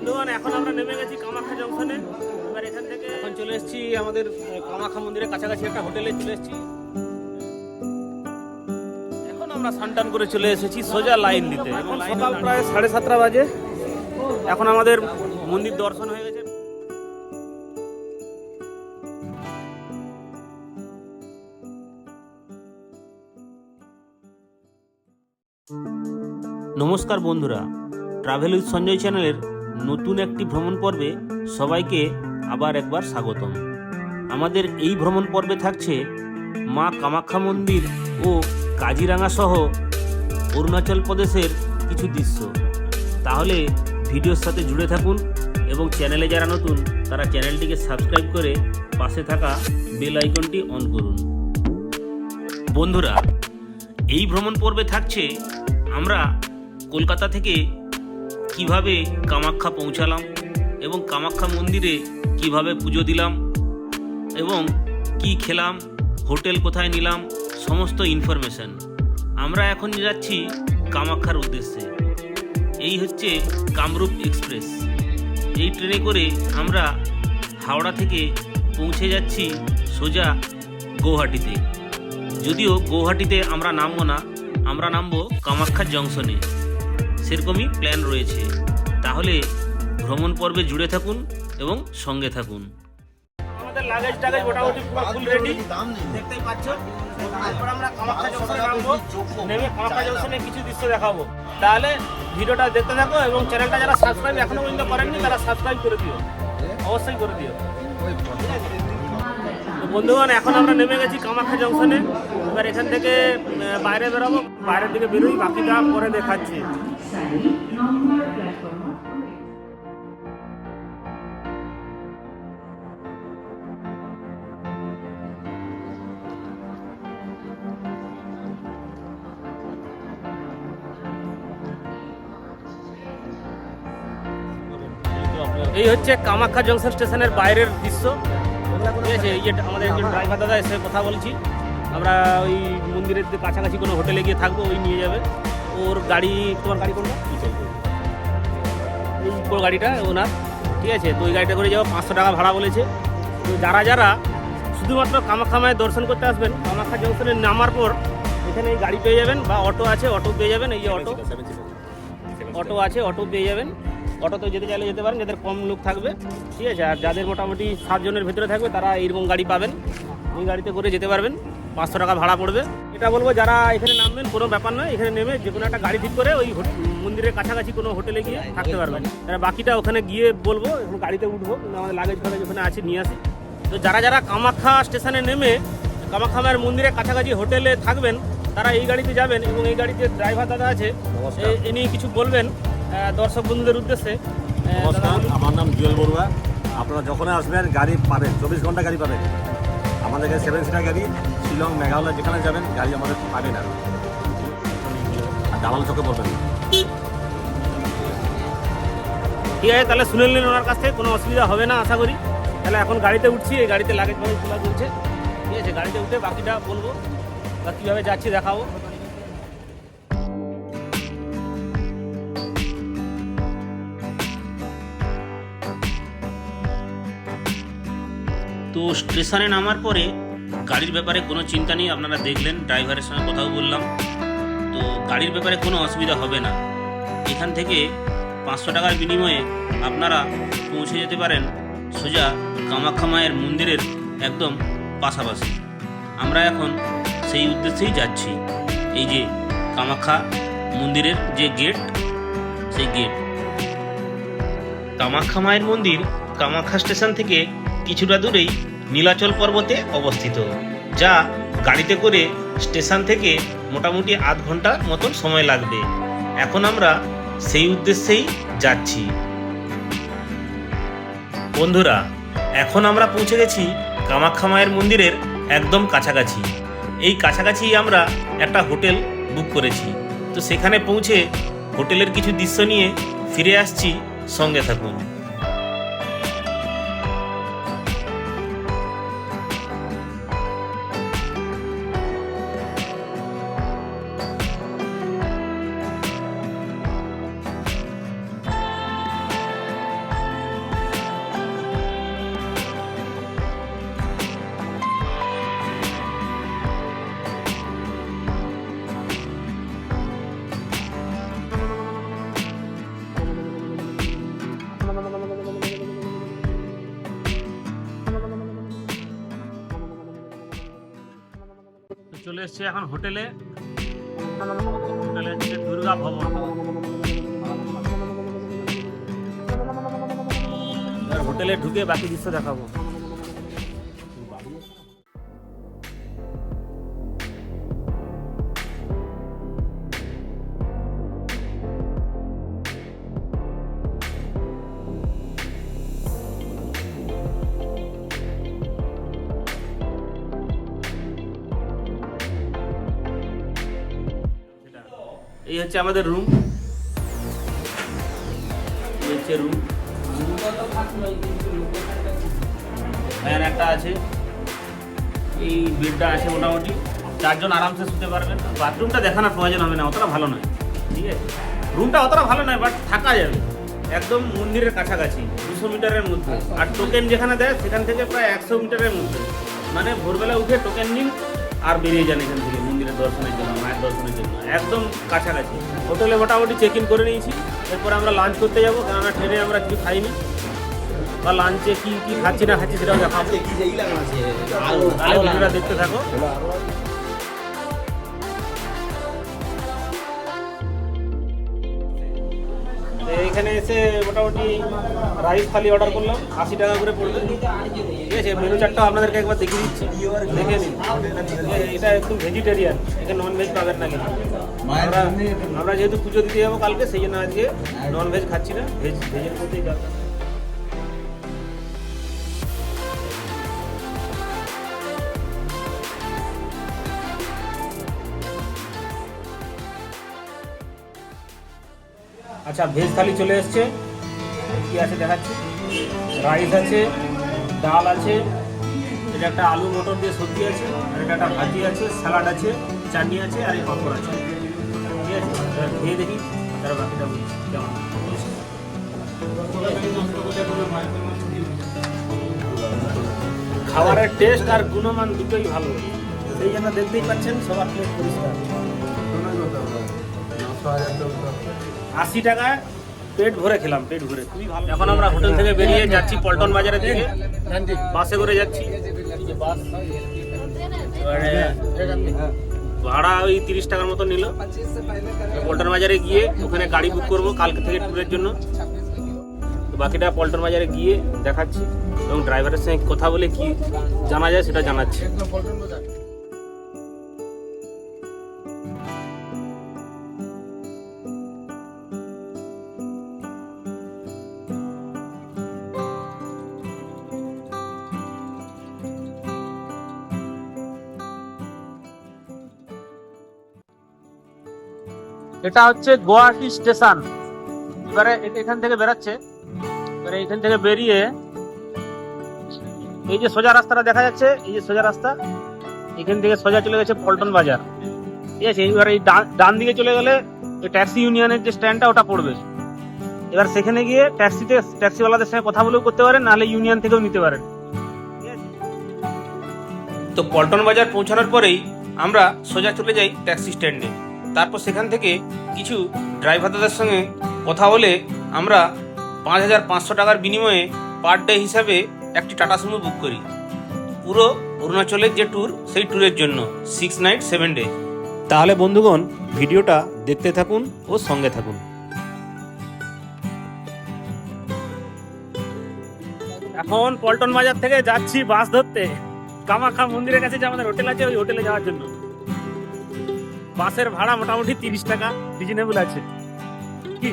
বন্ধুগণ, এখন আমরা নেমে গেছি কামাখ্যা জংশনে। এবার এখান থেকে এখন চলে এসেছি আমাদের কামাখ্যা মন্দিরের কাছাকাছি একটা হোটেলে চলে এসেছি। এখন আমরা স্নান করে চলে এসেছি সোজা লাইন দিতে। এখন সকাল প্রায় 7:30 বাজে। এখন আমাদের মন্দির দর্শন হয়ে গেছে। নমস্কার বন্ধুরা, ট্রাভেল উইথ সঞ্জয় চ্যানেলের নতুন একটি ভ্রমণ পর্বে সবাইকে আবার একবার স্বাগতম। আমাদের এই ভ্রমণ পর্বে থাকছে মা কামাখ্যা মন্দির ও কাজিরাঙা সহ অরুণাচল প্রদেশের কিছু দৃশ্য। তাহলে ভিডিওর সাথে জুড়ে থাকুন এবং চ্যানেলে যারা নতুন তারা চ্যানেলটিকে সাবস্ক্রাইব করে পাশে থাকা বেল আইকনটি অন করুন। বন্ধুরা, এই ভ্রমণ পর্বে থাকছে আমরা কলকাতা থেকে কিভাবে কামাখ্যা পৌঁছালাম এবং কামাখ্যা মন্দিরে কিভাবে পুজো দিলাম এবং কি খেলাম, হোটেল কোথায় নিলাম, সমস্ত ইনফরমেশন। আমরা এখন যাচ্ছি কামাখ্যার উদ্দেশ্যে। এই হচ্ছে কামরূপ এক্সপ্রেস। এই ট্রেনে করে আমরা হাওড়া থেকে পৌঁছে যাচ্ছি সোজা গৌহাটিতে। যদিও গৌহাটিতে আমরা নামবো না, আমরা নামবো কামাখ্যা জংশনে, সেরকমই প্ল্যান রয়েছে। তাহলে ভ্রমণ পর্বে জুড়ে থাকুন এবং সঙ্গে থাকুন। আমাদের লাগেজ টাগেজ মোটামুটি পুরো ফুল রেডি, দেখতেই পাচ্ছ। তারপর আমরা কামাখ্যা জংশনে নামবো, নেমে কামাখ্যা জংশনে কিছু দৃশ্য দেখাবো। তাহলে ভিডিওটা দেখতে থাকো এবং চ্যানেলটা যারা সাবস্ক্রাইব এখনো পর্যন্ত করেননি তারা সাবস্ক্রাইব করে দিও, অবশ্যই করে দিও। বন্ধুগণ, এখন আমরা নেমে গেছি কামাখ্যা জংশনে। এবার এখান থেকে বাইরে বেরোবো, বাইরের দিকে বেরোই, বাকিটা পরে দেখাচ্ছি। এই হচ্ছে কামাখ্যা জংশন স্টেশনের বাইরের দৃশ্য, ঠিক আছে। এই যে আমাদের একজন ড্রাইভার দাদা এসে কথা বলছি, আমরা ওই মন্দিরের কাছাকাছি কোনো হোটেলে গিয়ে থাকবো, ওই নিয়ে যাবে। ওর গাড়ি, তোমার গাড়ি কোনটা? এই পুরো গাড়িটা ওনার, ঠিক আছে। তো ওই গাড়িটা করে যাবো, 500 টাকা ভাড়া বলেছে। তো যারা যারা শুধুমাত্র কামাখ্যা মায়ের দর্শন করতে আসবেন, কামাখ্যা জংশনে নামার পর এখানে এই গাড়ি পেয়ে যাবেন বা অটো আছে, অটো পেয়ে যাবেন। এই যে অটো আছে, অটো পেয়ে যাবেন। অটোতে যেতে চাইলে যেতে পারেন, যাদের কম লোক থাকবে, ঠিক আছে। আর যাদের মোটামুটি 7 জনের ভেতরে থাকবে তারা এইরকম গাড়ি পাবেন, এই গাড়িতে করে যেতে পারবেন। 500 টাকা ভাড়া পড়বে। এটা বলবো, যারা এখানে নামবেন কোনো ব্যাপার নয়, এখানে নেমে যে কোনো একটা গাড়ি ঠিক করে ওই মন্দিরের কাছাকাছি কোনো হোটেলে গিয়ে থাকতে পারবেন। বাকিটা ওখানে গিয়ে বলবো, এখন গাড়িতে উঠবো, আমাদের লাগেজ ফাগেজ ওখানে আছে, নিয়ে আসি। তো যারা যারা কামাখ্যা স্টেশনে নেমে কামাখ্যা মায়ের মন্দিরের কাছাকাছি হোটেলে থাকবেন তারা এই গাড়িতে যাবেন এবং এই গাড়িতে ড্রাইভার দাদা আছে, ইনি কিছু বলবেন দর্শক বন্ধুদের উদ্দেশ্যে। নমস্কার, আমার নাম জুয়েল বড়ুয়া। আপনারা যখন আসবেন গাড়ি পাবেন, 24 ঘন্টা গাড়ি পাবেন। আমাদের কাছে 7 সিটার গাড়ি, শিলং মেঘালয় যেখানে যাবেন গাড়ি আমাদের পাবেন। আর দালাল চোখে পড়বেন। ঠিক আছে, তাহলে শুনে নিলেন ওনার কাছ থেকে, কোনো অসুবিধা হবে না আশা করি। তাহলে এখন গাড়িতে উঠছি, এই গাড়িতে লাগেজ ফাগেজ তোলা চলছে, ঠিক আছে। গাড়িতে উঠে বাকিটা বলবো বা কীভাবে যাচ্ছি দেখাবো। তো স্টেশনে নামার পরে গাড়ির ব্যাপারে কোনো চিন্তা নেই, আপনারা দেখলেন, ড্রাইভারের সঙ্গে কথাও বললাম। তো গাড়ির ব্যাপারে কোনো অসুবিধা হবে না। এখান থেকে 500 টাকার বিনিময়ে আপনারা পৌঁছে যেতে পারেন সোজা কামাখ্যা মায়ের মন্দিরের একদম পাশাপাশি। আমরা এখন সেই উদ্দেশ্যেই যাচ্ছি। এই যে কামাখ্যা মন্দিরের যে গেট, সেই গেট। কামাখ্যা মায়ের মন্দির কামাখ্যা স্টেশন থেকে কিছুটা দূরেই নীলাচল পর্বতে অবস্থিত, যা গাড়িতে করে স্টেশন থেকে মোটামুটি আধ ঘন্টা মতন সময় লাগবে। এখন আমরা সেই উদ্দেশ্যেই যাচ্ছি। বন্ধুরা, এখন আমরা পৌঁছে গেছি কামাখ্যা মায়ের মন্দিরের একদম কাছাকাছি। এই কাছাকাছি আমরা একটা হোটেল বুক করেছি। তো সেখানে পৌঁছে হোটেলের কিছু দৃশ্য নিয়ে ফিরে আসছি, সঙ্গে থাকুন। চলে এসেছি এখন হোটেলে। হোটেলে হচ্ছে দুর্গা ভবন। এবার হোটেলে ঢুকে বাকি দৃশ্য দেখাবো। এই হচ্ছে আমাদের রুম। এই হচ্ছে রুম। ফ্যান একটা আছে, এই বেডটা আছে, মোটামুটি 4 জন আরামসে শুতে পারবেন। বাথরুমটা দেখানোর প্রয়োজন হবে না, অতটা ভালো নয়, ঠিক আছে। রুমটা অতটা ভালো নয়, বাট থাকা যাবে। একদম মন্দিরের কাছাকাছি, 200 মিটারের মধ্যে। আর টোকেন যেখানে দেয় সেখান থেকে প্রায় 100 মিটারের মধ্যে। মানে ভোরবেলা উঠে টোকেন নিন আর বেরিয়ে যান এখান থেকে মন্দিরের দর্শনের জন্য, মায়ের দর্শনের জন্য। একদম কাছাকাছি। হোটেলে মোটামুটি চেক ইন করে নিয়েছি। এরপর আমরা লাঞ্চ করতে যাবো, কেননা ট্রেনে আমরা কিছু খাইনি। বা লাঞ্চে কি কি খাচ্ছি না খাচ্ছি সেটাও দেখাবো। তাহলে ভিডিওটা দেখতে থাকো। এখানে এসে মোটামুটি রাইস থালি অর্ডার করলাম, 80 টাকা করে পড়বে, ঠিক আছে। মেনু চারটাও আপনাদেরকে একবার দেখিয়ে দিচ্ছি, দেখে নিন। এটা একদম ভেজিটেরিয়ান, এখানে নন ভেজ পাবেন না। কিন্তু আমরা যেহেতু পুজো দিতে যাবো কালকে, সেই জন্য আজকে নন ভেজ খাচ্ছি না, ভেজের মধ্যেই যাবো। আচ্ছা, ভেজ থালি চলে এসছে। কি আছে দেখাচ্ছি। রাইস আছে, ডাল আছে, এটা একটা আলু মটর দিয়ে সবজি আছে, আর এটা একটা ভাজি আছে, স্যালাড আছে, চাটনি আছে, আর এই পাঁপড় আছে, ঠিক আছে। এবার খেয়ে দেখি, তারা বাকিটা কেমন। খাবারের টেস্ট আর গুণমান দুটোই ভালো, সেই জন্য দেখতেই পাচ্ছেন সবার প্লেট পরিষ্কার। 80 টাকায় পেট ভরে খেলাম, পেট ভরে, খুবই ভালো। এখন আমরা হোটেল থেকে বেরিয়ে যাচ্ছি পল্টন বাজারের দিকে, বাসে করে যাচ্ছি। ভাড়া ওই 30 টাকার মতো নিল। পল্টন বাজারে গিয়ে ওখানে গাড়ি বুক করবো কালকে থেকে ট্যুরের জন্য। বাকিটা পল্টন বাজারে গিয়ে দেখাচ্ছি এবং ড্রাইভারের সঙ্গে কথা বলে কি জানা যায় সেটা জানাচ্ছি। এটা হচ্ছে গুয়াহাটি স্টেশন। এবারে এখান থেকে বেরাচ্ছে, এবারে এখান থেকে বেরিয়ে এই যে সোজা রাস্তাটা দেখা যাচ্ছে, এই যে সোজা রাস্তা, এখান থেকে সোজা চলে গেছে পল্টন বাজার, ঠিক আছে। এবার এই ডান দিকে চলে গেলে এই ট্যাক্সি ইউনিয়নের যে স্ট্যান্ডটা ওটা পড়বে। এবার সেখানে গিয়ে ট্যাক্সিওয়ালাদের সঙ্গে কথা বলেও করতে পারেন, নাহলে ইউনিয়ন থেকেও নিতে পারেন, ঠিক আছে। তো পল্টন বাজার পৌঁছানোর পরেই আমরা সোজা চলে যাই ট্যাক্সি স্ট্যান্ডে। তারপর সেখান থেকে কিছু ড্রাইভার দাদার সঙ্গে কথা বলে আমরা 5500 টাকার বিনিময়ে পার ডে হিসাবে একটি টাটা সুমো বুক করি, পুরো অরুণাচলের যে ট্যুর সেই ট্যুরের জন্য 6 নাইট 7 ডে। তাহলে বন্ধুগণ, ভিডিওটা দেখতে থাকুন ও সঙ্গে থাকুন। এখন পল্টন বাজার থেকে যাচ্ছি বাস ধরতে কামাখ্যা মন্দিরের কাছে যে আমাদের হোটেল আছে, ওই হোটেলে যাওয়ার জন্য। বাসের ভাড়া মোটামুটি 30 টাকা, রিজনেবল আছে। কি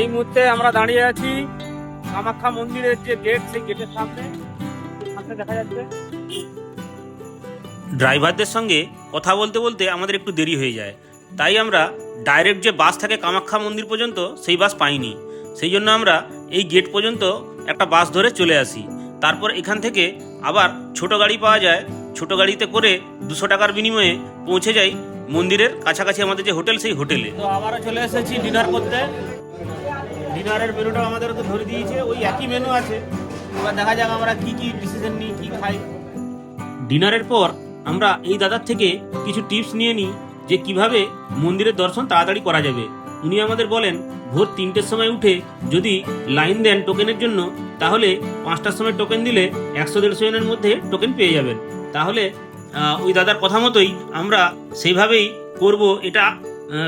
এই মুহূর্তে আমরা দাঁড়িয়ে আছি কামাখ্যা মন্দিরের যে গেট, সেই গেটের সামনে দেখা যাচ্ছে। ড্রাইভারদের সঙ্গে কথা বলতে বলতে আমাদের একটু দেরি হয়ে যায়, তাই আমরা ডাইরেক্ট যে বাস থাকে কামাখ্যা মন্দির পর্যন্ত সেই বাস পাইনি। সেই জন্য আমরা এই গেট পর্যন্ত একটা বাস ধরে চলে আসি। তারপর এখান থেকে আবার ছোট গাড়ি পাওয়া যায়, ছোট গাড়িতে করে 200 টাকার বিনিময়ে পৌঁছে যাই মন্দিরের কাছাকাছি আমাদের যে হোটেল, সেই হোটেলে। তো আবারও চলে এসেছি ডিনার করতে। ডিনারের মেনুটা আমাদেরকে ধরে দিয়েছে, ওই একই মেনু আছে। এবার দেখা যাক আমরা কি কি ডিসিশন নিই, কি খাই। ডিনারের পর আমরা এই দাদার থেকে কিছু টিপস নিয়ে নিই যে কিভাবে মন্দিরের দর্শন তাড়াতাড়ি করা যাবে। উনি আমাদের বলেন ভোর 3টের সময় উঠে যদি লাইন দেন টোকেনের জন্য, তাহলে 5টার সময় টোকেন দিলে 100-150 জনের মধ্যে টোকেন পেয়ে যাবেন। তাহলে ওই দাদার কথা মতোই আমরা সেইভাবেই করব, এটা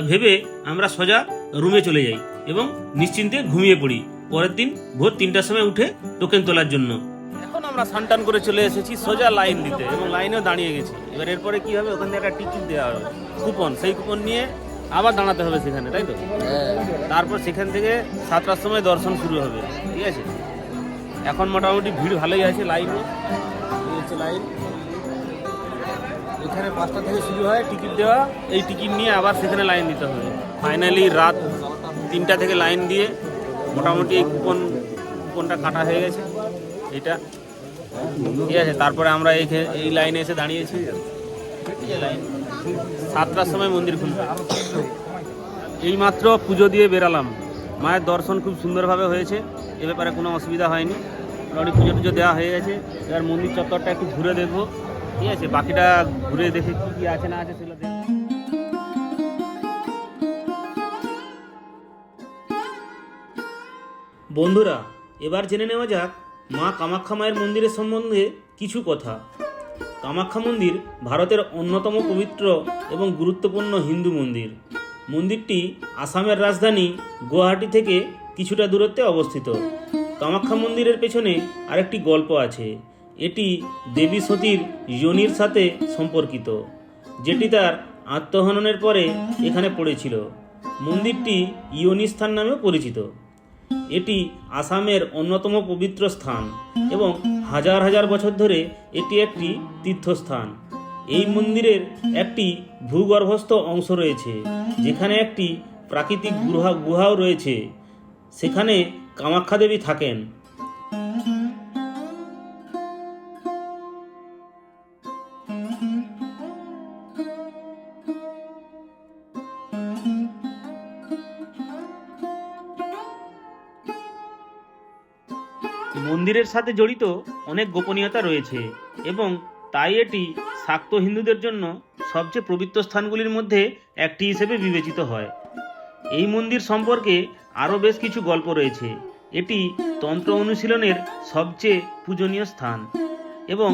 ভেবে আমরা সোজা রুমে চলে যাই এবং নিশ্চিন্তে ঘুমিয়ে পড়ি পরের দিন ভোর 3টার সময় উঠে টোকেন তোলার জন্য। এখন আমরা সানটান করে চলে এসেছি সোজা লাইন দিতে এবং লাইনেও দাঁড়িয়ে গেছি। এবার এরপরে কি হবে, ওখান থেকে একটা টিকিট দেওয়া হবে, কুপন, সেই কুপন নিয়ে আবার দাঁড়াতে হবে সেখানে, তাই তো? তারপর সেখান থেকে 7টার সময় দর্শন শুরু হবে, ঠিক আছে? এখন মোটামুটি ভিড় ভালোই আছে লাইনে, এই হচ্ছে লাইন। এখানে 5টা থেকে শুরু হয় টিকিট দেওয়া, এই টিকিট নিয়ে আবার সেখানে লাইন দিতে হবে। ফাইনালি রাত 3টা থেকে লাইন দিয়ে মোটামুটি এই কুপনটা কাটা হয়ে গেছে, এটা ঠিক আছে। তারপরে আমরা এই লাইনে এসে দাঁড়িয়েছি, এই লাইন 7টার সময় মন্দির খুলবে। এইমাত্র পুজো দিয়ে বেরালাম, মায়ের দর্শন খুব সুন্দরভাবে হয়েছে, এ ব্যাপারে কোনো অসুবিধা হয়নি। মোটামুটি পুজো টুজো দেওয়া হয়ে গেছে। এবার মন্দির চত্বরটা একটু ঘুরে দেখবো, ঠিক আছে? বাকিটা ঘুরে দেখে কি কি আছে না আছে সেগুলো দেখব। বন্ধুরা, এবার জেনে নেওয়া যাক মা কামাখ্যা মায়ের মন্দিরের সম্বন্ধে কিছু কথা। কামাখ্যা মন্দির ভারতের অন্যতম পবিত্র এবং গুরুত্বপূর্ণ হিন্দু মন্দির। মন্দিরটি আসামের রাজধানী গুয়াহাটি থেকে কিছুটা দূরত্বে অবস্থিত। কামাখ্যা মন্দিরের পেছনে আরেকটি গল্প আছে। এটি দেবী সতীর যোনির সাথে সম্পর্কিত, যেটি তার আত্মহননের পরে এখানে পড়েছিল। মন্দিরটি ইয়োনি স্থান নামেও পরিচিত। এটি আসামের অন্যতম পবিত্র স্থান এবং হাজার হাজার বছর ধরে এটি একটি তীর্থস্থান। এই মন্দিরের একটি ভূগর্ভস্থ অংশ রয়েছে, যেখানে একটি প্রাকৃতিক গুহাও রয়েছে। সেখানে কামাখ্যা দেবী থাকেন। মন্দিরের সাথে জড়িত অনেক গোপনীয়তা রয়েছে এবং তাই এটি শাক্ত হিন্দুদের জন্য সবচেয়ে পবিত্র স্থানগুলির মধ্যে একটি হিসেবে বিবেচিত হয়। এই মন্দির সম্পর্কে আরও বেশ কিছু গল্প রয়েছে। এটি তন্ত্র অনুশীলনের সবচেয়ে পূজনীয় স্থান এবং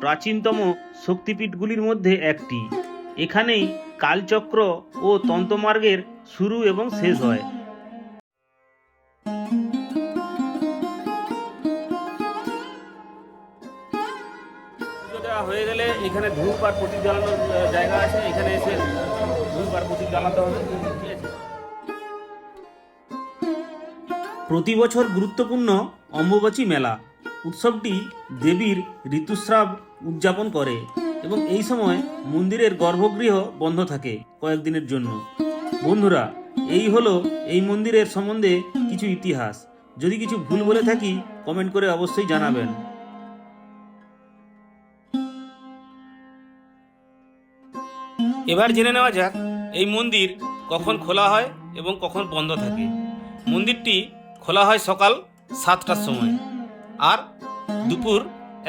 প্রাচীনতম শক্তিপীঠগুলির মধ্যে একটি। এখানেই কালচক্র ও তন্ত্রমার্গের শুরু এবং শেষ হয়। হয়ে গেলে এখানে ধূপ আর প্রদীপ জ্বালানোর জায়গা আছে, এখানে এসে ধূপ আর প্রদীপ জ্বালাতে হবে, ঠিক আছে? প্রতি বছর গুরুত্বপূর্ণ অম্বুবাচী মেলা উৎসবটি দেবীর ঋতুস্রাব উদযাপন করে এবং এই সময় মন্দিরের গর্ভগৃহ বন্ধ থাকে কয়েকদিনের জন্য। বন্ধুরা, এই হলো এই মন্দিরের সম্বন্ধে কিছু ইতিহাস। যদি কিছু ভুল বলে থাকি কমেন্ট করে অবশ্যই জানাবেন। এবার জেনে নেওয়া যাক এই মন্দির কখন খোলা হয় এবং কখন বন্ধ থাকে। মন্দিরটি খোলা হয় সকাল 7টার সময় আর দুপুর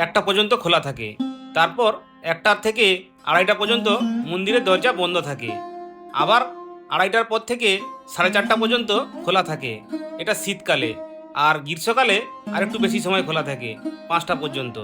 1টা পর্যন্ত খোলা থাকে। তারপর 1টা থেকে 2:30 পর্যন্ত মন্দিরের দরজা বন্ধ থাকে। আবার 2:30টার পর থেকে 4:30 পর্যন্ত খোলা থাকে, এটা শীতকালে। আর গ্রীষ্মকালে আর একটু বেশি সময় খোলা থাকে, 5টা পর্যন্ত।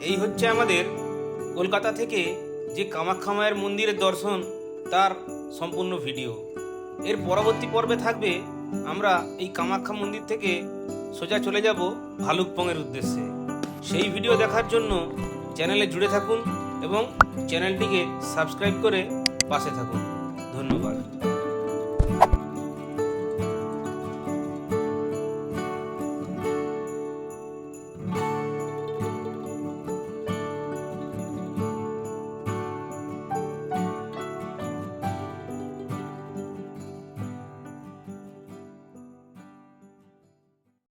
এই হচ্ছে আমাদের কলকাতা থেকে যে কামাখ্যা মায়ের মন্দিরের দর্শন, তার সম্পূর্ণ ভিডিও। এর পরবর্তী পর্বে থাকবে আমরা এই কামাখ্যা মন্দির থেকে সোজা চলে যাব ভালুকপংয়ের উদ্দেশ্যে। সেই ভিডিও দেখার জন্য চ্যানেলে জুড়ে থাকুন এবং চ্যানেলটিকে সাবস্ক্রাইব করে পাশে থাকুন। ধন্যবাদ।